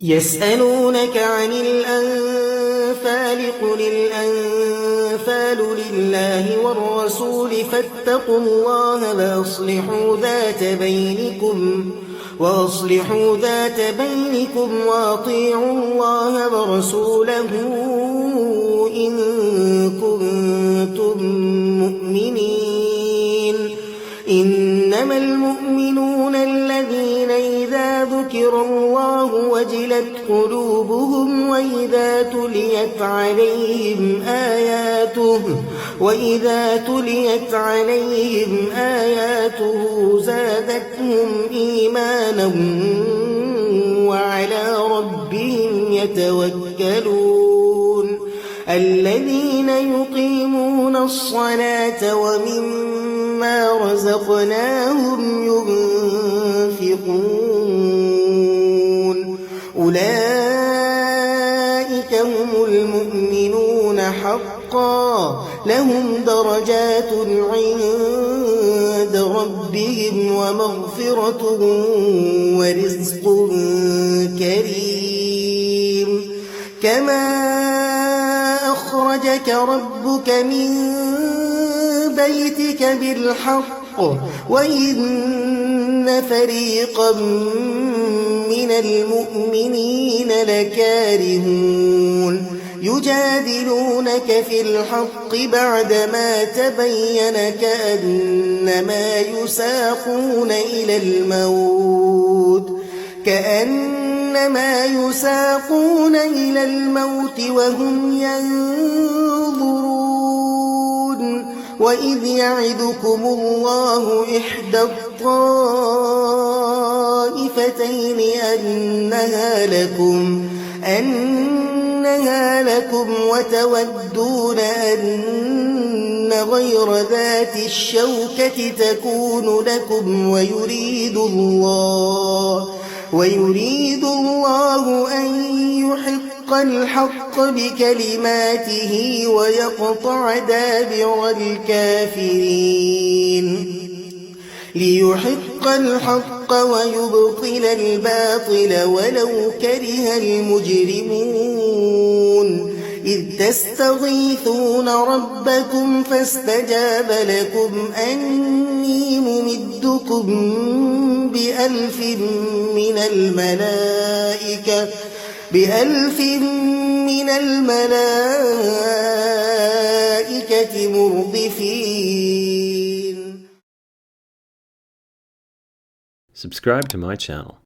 يسألونك عن الأنفال قل الأنفال لله والرسول فاتقوا الله وأصلحوا ذات بينكم وأطيعوا الله ورسوله إن كنتم مؤمنين. إنما المؤمنون الذين إذا ذكر الله وجلت قلوبهم وإذا تليت عليهم آياته زادتهم إيمانا وعلى ربهم يتوكلون. الذين يقيمون الصلاة ومما رزقناهم ينفقون أولئك هم المؤمنون حقا لهم درجات عند ربهم ومغفرة ورزق كريم. كما أخرجك ربك من بيتك بالحق وإن فريقا من المؤمنين لكارهون يجادلونك في الحق بعدما تبين كأنما يساقون إلى الموت وهم ينظرون. وإذ يعدكم الله إحدى الطائفتين أنها لكم وتودون أن غير ذات الشوكة تكون لكم ويريد الله أن يحق الحق بكلماته ويقطع دابر الكافرين. ليحق الحق ويبطل الباطل ولو كره المجرمون. إذ تستغيثون ربكم فاستجاب لكم أني ممدكم بألف من الملائكة مردفين. Subscribe to my channel.